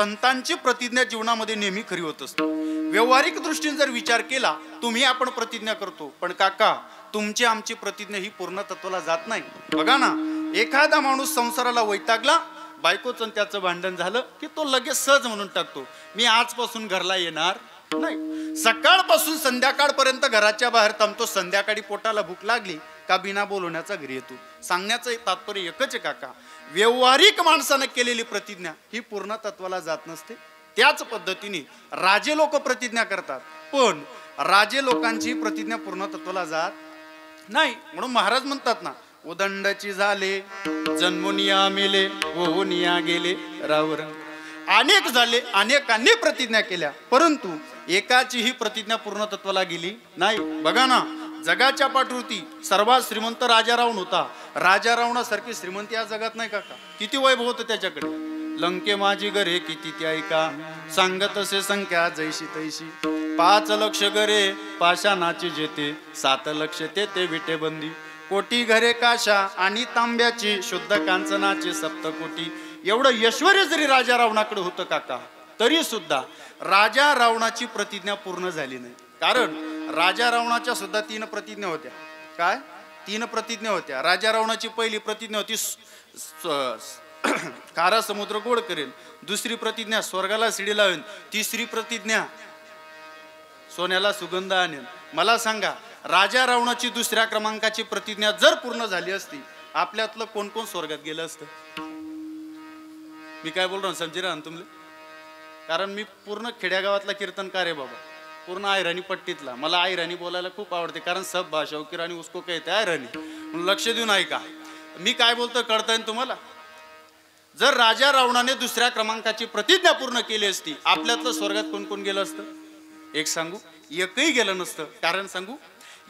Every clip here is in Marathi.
संतांची प्रतिज्ञा जीवनामध्ये नेहमी खरी होत असते. व्यावहारिक दृष्टीने जर विचार केला, तुम्ही आपण प्रतिज्ञा करतो, पण काका तुमची आमची प्रतिज्ञा ही पूर्ण तत्वाला जात नाही. बघा ना, एखादा माणूस संसाराला वैतागला, बायकोचं त्याचं भांडण झालं की तो लगेच सहज म्हणून टाकतो, मी आजपासून घरला येणार नाही. सकाळपासून संध्याकाळपर्यंत घराच्या बाहेर थांबतो, संध्याकाळी पोटाला भूक लागली का बिना बोलवण्याचा घरी येतो. सांगण्याचं तात्पर्य एकच आहे काका, व्यावहारिक माणसानं केलेली प्रतिज्ञा ही पूर्ण तत्वाला जात नसते. त्याच पद्धतीने राजे लोक प्रतिज्ञा करतात, पण राजे लोकांची प्रतिज्ञा पूर्ण तत्वाला जात नाही. म्हणून महाराज म्हणतात ना, उदंडाची झाले जन्मोनिया मेले होनिया गेले रावर. अनेक झाले, अनेकांनी प्रतिज्ञा केल्या, परंतु एकाचीही प्रतिज्ञा पूर्ण तत्वाला गेली नाही. बघा ना, जगाच्या पाठवरती सर्वात श्रीमंत राजा रावण होता. राजा रावणासारखी श्रीमंती या जगात नाही काका. किती वैभव होतं त्याच्याकडे. लंके माझी घरे किती ती ऐका, सांगत असे संख्या जैशी तैशी. 5 लक्ष घरे पाषाणाची जेते, 7 लक्ष ते विटेबंदी. कोटी घरे काशा आणि तांब्याची, शुद्ध कांचनाची 7 कोटी. एवढं ऐश्वर्य जरी राजा रावणाकडे होतं काका, तरी सुद्धा राजा रावणाची प्रतिज्ञा पूर्ण झाली नाही. कारण राजा रावणाच्या सुद्धा 3 प्रतिज्ञा होत्या. काय 3 प्रतिज्ञा होत्या? राजा रावणाची पहिली प्रतिज्ञा होती खारा समुद्र गोड करेल. दुसरी प्रतिज्ञा स्वर्गाला शिडी लावेल. तिसरी प्रतिज्ञा सोन्याला सुगंध आणेल. मला सांगा, राजा रावणाची दुसऱ्या क्रमांकाची प्रतिज्ञा जर पूर्ण झाली असती, आपल्यातलं कोण कोण स्वर्गात गेलं असतं? मी काय बोलतो समजे राहा तुमले, कारण मी पूर्ण खेड्यागावातला कीर्तनकार आहे बाबा, पूर्ण आयराणी पट्टीतला. मला आयराणी बोलायला खूप आवडते, कारण सब भाषा किराणी उसको कहते आयराणी. म्हणून लक्ष देऊन ऐका, मी काय बोलतो कळतंय तुम्हाला. जर राजा रावणाने दुसऱ्या क्रमांकाची प्रतिज्ञा पूर्ण केली असती, आपल्यातलं स्वर्गात कोण कोण गेलं असतं? एक सांगू, एकही गेलं नसतं. कारण सांगू,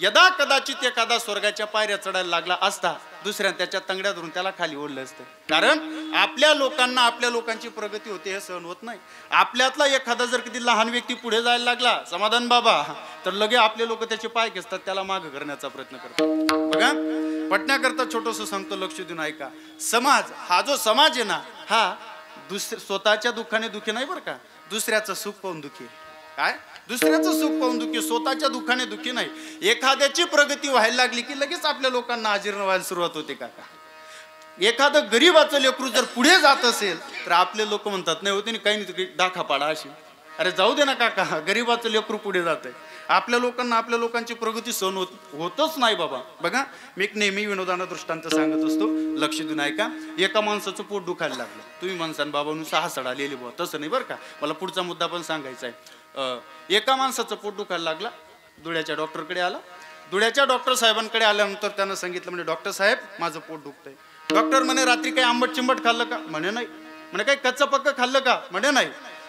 यदा कदाचित एखादा स्वर्गाच्या पायऱ्या चढायला लागला असता, दुसऱ्या त्याच्या तंगड्या धरून त्याला खाली ओढलं असतं. कारण आपल्या लोकांना आपल्या लोकांची प्रगती होते हे सहन होत नाही. आपल्यातला एखादा जर किती लहान व्यक्ती पुढे जायला लागला, समाधान बाबा, तर लगे आपले लोक त्याचे पाय घेतात, त्याला माग करण्याचा प्रयत्न करतात. बघा, पटण्याकरता छोटंसं सांगतो, लक्ष देऊन ऐका. समाज हा जो समाज आहे ना, हा स्वतःच्या दुःखाने दुखी नाही बरं का, दुसऱ्याचं सुख पाहून दुखी. काय? दुसऱ्याचं सुख पाहून दुखी, स्वतःच्या दुःखाने दुखी नाही. एखाद्याची प्रगती व्हायला लागली की लगेच आपल्या लोकांना अजीर्ण व्हायला सुरुवात होते काका. एखादं गरीबाचं लेकरू जर पुढे जात असेल तर आपले लोक म्हणतात, नाही होते काही नाही, दाखा पाडा अशी. अरे जाऊ दे ना काका, गरीबाचं लेकरू पुढे जात आहे. आपल्या लोकांना आपल्या लोकांची प्रगती सहन होतच नाही बाबा. बघा, मी एक नेहमी विनोदानं दृष्टांत सांगत असतो, लक्ष देऊन ऐका. एका माणसाचं पोट दुखायला लागलं, तुम्ही म्हणसान बाबा नुसतं हसडा लिहिली बुवा, तसं नाही बरं का. मला पुढचा मुद्दा पण सांगायचा आहे. एका माणसाचं पोट दुखायला लागला, धुळ्याच्या डॉक्टरकडे आला. धुळ्याच्या डॉक्टर साहेबांकडे आल्यानंतर त्यानं सांगितलं, म्हणजे डॉक्टर साहेब माझं पोट दुखतंय. डॉक्टर म्हणे रात्री काही आंबट चिंबट खाल्लं का? म्हणे नाही. म्हणे काही कच्चं पक्क खाल्लं का? म्हणे नाही.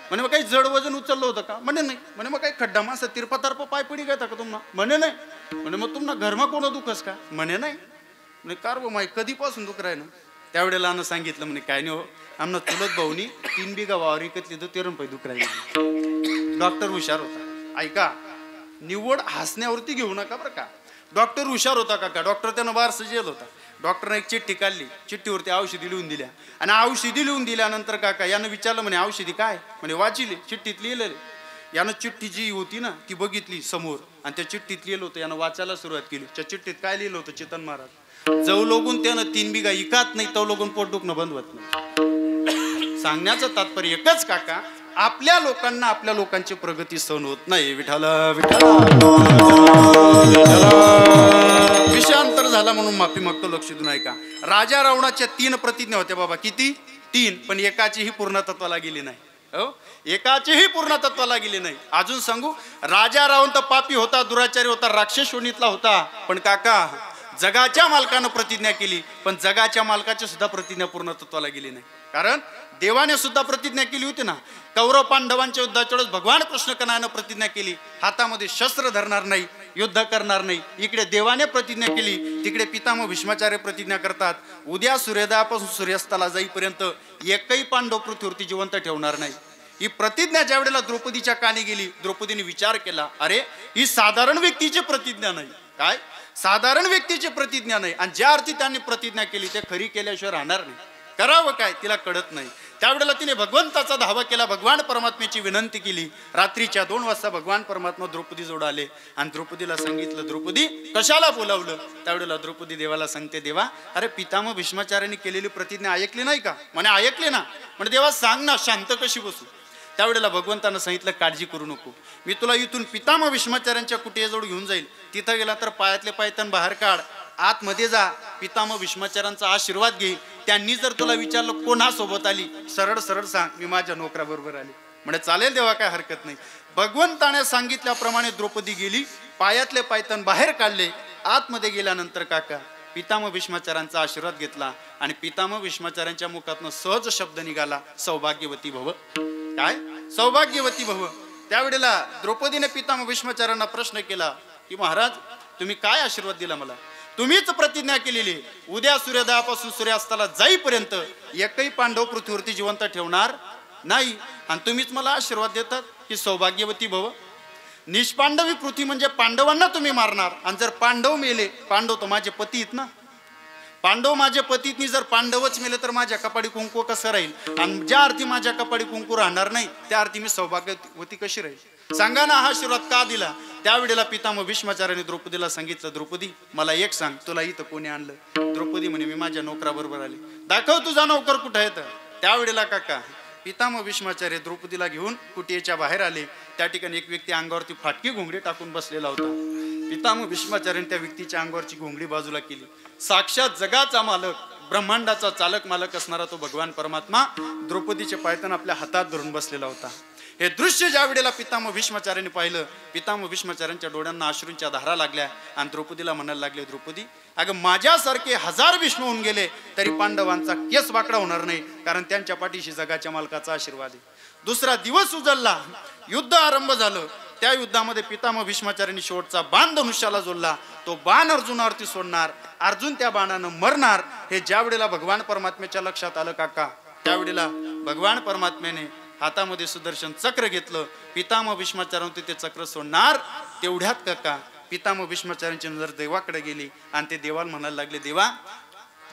म्हणे मग काही जड वजन उचललं होतं का? म्हणे नाही. म्हणे मग काही खड्डा मासा तिरपा तारपा पायपडी घेता का तुम्हाला? म्हणे नाही. म्हणे मग तुम्हाला घरमा कोण दुखस का? म्हणे नाही. म्हणे कार बो माई कधीपासून दुख राही ना? त्यावेळेला आनं सांगितलं, म्हणे काय नाही हो, आमना चुलत भाऊनी 3 बिघा वावर विकतली तर 13 रुपये दुख राहिले. डॉक्टर हुशार होता. ऐका, निवड हसण्यावरती घेऊ नका बरं का. डॉक्टर हुशार होता काका. डॉक्टर त्यानं बाहेर सजेल होता. डॉक्टरने एक चिठ्ठी काढली, चिठ्ठीवरती औषधी लिहून दिल्या. आणि औषधी लिहून दिल्यानंतर काका यानं विचारलं, म्हणे औषधी काय? म्हणे वाचिली, चिठ्ठीत लिहिलेलं. यानं चिठ्ठी जी होती ना ती बघितली समोर, आणि त्या चिठ्ठीत लिहिलं होतं. यानं वाचायला सुरुवात केली. त्या चिठ्ठीत काय लिहिलं होतं? चेतन महाराज, जव लोगून त्यानं 3 बिघा इकात नाही, तव लोगून पोट दुखणं बंद होत नाही. सांगण्याचं तात्पर्य एकच काका, आपल्या लोकांना आपल्या लोकांची प्रगती सहन होत नाही. विठाला विठाला विषयांतर झाला म्हणून माफी मागतो. लक्ष देऊन ऐका. राजा रावणाच्या 3 प्रतिज्ञा होत्या बाबा. किती? 3. पण एकाचीही पूर्णत्वाला गेली नाही. हो, एकाचीही पूर्णत्वाला गेली नाही. अजून सांगू, राजा रावण तर पापी होता, दुराचारी होता, राक्षस श्रेणीतला होता. पण काका जगाच्या मालकानं प्रतिज्ञा केली, पण जगाच्या मालकाची सुद्धा प्रतिज्ञा पूर्णत्वाला गेली नाही. कारण देवाने सुद्धा प्रतिज्ञा केली होती ना, कौरव पांडवांच्या युद्धाच्या वेळेस भगवान कृष्ण कनानं प्रतिज्ञा केली, हातामध्ये शस्त्र धरणार नाही, युद्ध करणार नाही. इकडे देवाने प्रतिज्ञा केली, तिकडे पितामह भीष्माचार्य प्रतिज्ञा करतात, उद्या सूर्योदयापासून सूर्यास्ताला जाईपर्यंत एकही पांडव पृथ्वीवरती जिवंत ठेवणार नाही. ही प्रतिज्ञा ज्या वेळेला द्रौपदीच्या कानी गेली, द्रौपदीने विचार केला, अरे ही साधारण व्यक्तीची प्रतिज्ञा नाही. काय? साधारण व्यक्तीची प्रतिज्ञा नाही. आणि ज्या अर्थी त्यांनी प्रतिज्ञा केली ते खरी केल्याशिवाय राहणार नाही. करावं काय तिला कळत नाही. त्यावेळेला तिने भगवंताचा धावा केला, भगवान परमात्म्याची विनंती केली. रात्रीच्या 2 वाजता भगवान परमात्मा द्रौपदी जोड आले आणि द्रौपदीला सांगितलं, द्रौपदी कशाला बोलावलं? त्यावेळेला द्रौपदी देवाला सांगते, देवा अरे पितामह भीष्माचार्यांनी केलेली प्रतिज्ञा ऐकली नाही का? म्हणे ऐकले ना. म्हणजे देवा सांग ना, शांत कशी बसू? त्यावेळेला भगवंतानं सांगितलं, काळजी करू नको, मी तुला इथून पितामह भीष्माचार्यांच्या कुटीजवळ घेऊन जाईल. तिथं गेला तर पायातले पायतन बाहेर काढ, आतमध्ये जा, पितामह भीष्माचार्यांचा आशीर्वाद घे. त्यांनी जर तुला विचारलं कोणासोबत आली, सरळ सरळ सांग, मी माझ्या नोकराबरोबर आली. म्हणजे चालेल देवा, काय हरकत नाही. भगवंताने सांगितल्याप्रमाणे द्रौपदी गेली, पायातले पायतन बाहेर काढले. आतमध्ये गेल्यानंतर काका पितामह भीष्माचार्यांचा आशीर्वाद घेतला आणि पितामह भीष्माचार्यांच्या मुखातनं सहज शब्द निघाला, सौभाग्यवती भव. काय? सौभाग्यवती भव. त्यावेळेला द्रौपदीने पितामह भीष्माचार्यांना प्रश्न केला की महाराज तुम्ही काय आशीर्वाद दिला मला? तुम्हीच प्रतिज्ञा केलेली, उद्या सूर्योदयापासून सूर्यास्ताला जाईपर्यंत एकही पांडव पृथ्वीवरती जिवंत ठेवणार नाही, आणि तुम्हीच मला आशीर्वाद देतात की सौभाग्यवती भव. निष्पांडवी पृथ्वी म्हणजे पांडवांना तुम्ही मारणार, आणि जर पांडव मेले, पांडव तर माझे पती आहेत ना, पांडव माझे पतीतनी जर पांडवच मेले तर माझ्या कपाडी कुंकू कसं राहील? आणि ज्या अर्थी माझ्या कपाडी कुंकू राहणार नाही त्या अर्थी मी सौभाग्यवती कशी राहील? सांगा ना, हा आशीर्वाद का दिला? त्यावेळेला पितामह भीष्माचार्यांनी द्रौपदीला सांगितलं, द्रौपदी मला एक सांग, तुला इथं कोणी आणलं? द्रौपदी म्हणे, मी माझ्या नोकराबरोबर आले. दाखव तुझा नोकर कुठं आहे तर. त्यावेळेला काका पितामह भीष्माचार्य द्रौपदीला घेऊन कुटीच्या बाहेर आले. त्या ठिकाणी एक व्यक्ती अंगावरती फाटकी घोंगडी टाकून बसलेला होता. पितामह भीष्माचार्यांनी त्या व्यक्तीच्या अंगावरची घोंगडी बाजूला केली. साक्षात जगाचा मालक, ब्रह्मांडाचा चालक मालक असणारा तो भगवान परमात्मा द्रौपदीचे पायतन आपल्या हातात धरून बसलेला होता. हे दृश्य ज्या वेळेला पितामह भीष्माचार्यांनी पाहिलं, पितामह भीष्माचार्यांच्या डोळ्यांना अश्रूंच्या धारा लागल्या आणि द्रौपदीला म्हणायला लागले, द्रौपदी अगं माझ्यासारखे 1000 भीष्म होऊन गेले तरी पांडवांचा केस वाकडा होणार नाही, कारण त्यांच्या पाठीशी जगाच्या मालकाचा आशीर्वाद आहे. दुसरा दिवस उजळला, युद्ध आरंभ झालं. त्या युद्धामध्ये पितामह भीष्माचार्यांनी शेवटचा बाण धनुष्याला जोडला. तो बाण अर्जुनावरती सोडणार, अर्जुन त्या बाणानं मरणार. हे ज्या वेळेला भगवान परमात्म्याच्या लक्षात आलं काका, त्यावेळेला भगवान परमात्म्याने हातामध्ये सुदर्शन चक्र घेतलं. पितामह भीष्माचार्यांनी ते चक्र सोडणार, तेवढ्यात काका पितामह भीष्माचार्यांची नजर देवाकडे गेली आणि ते देवाला म्हणायला लागले, देवा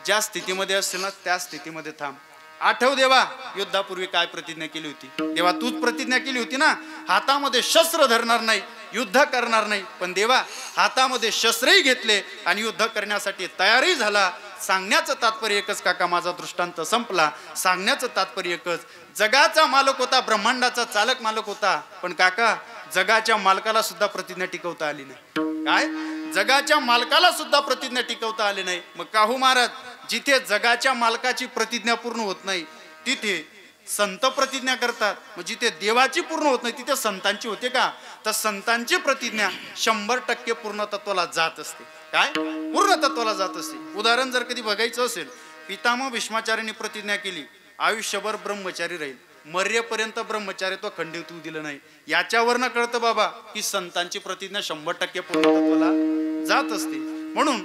ज्या स्थितीमध्ये असेल ना त्या स्थितीमध्ये थांब. आठव देवा, युद्धापूर्वी काय प्रतिज्ञा केली होती? देवा तूच प्रतिज्ञा केली होती ना, हातामध्ये शस्त्र धरणार नाही, युद्ध करणार नाही. पण देवा हातामध्ये शस्त्रही घेतले आणि युद्ध करण्यासाठी तयारही झाला. सांगण्याचं तात्पर्य एकच काका, माझा दृष्टांत संपला. सांगण्याचं तात्पर्य एकच, जगाचा मालक होता, ब्रह्मांडाचा चालक मालक होता, पण काका जगाच्या मालकाला सुद्धा प्रतिज्ञा टिकवता आली नाही. काय? जगाच्या मालकाला सुद्धा प्रतिज्ञा टिकवता आली नाही. मग काहू महाराज, जिथे जगाच्या मालकाची प्रतिज्ञा पूर्ण होत नाही तिथे संत प्रतिज्ञा करतात. मग जिथे देवाची पूर्ण होत नाही तिथे संतांची होते का? तर संतांची प्रतिज्ञा 100% पूर्ण तत्वाला जात असते. काय? पूर्ण तत्वाला जात असते. उदाहरण जर कधी बघायचं असेल, पितामह भीष्माचार्यांनी प्रतिज्ञा केली आयुष्यभर ब्रह्मचारी राहील, मर्यापर्यंत ब्रह्मचार्य तो खंडित होऊ दिलं नाही. याच्यावरनं कळतं बाबा की संतांची प्रतिज्ञा 100% पूर्ण तत्वाला जात असते. म्हणून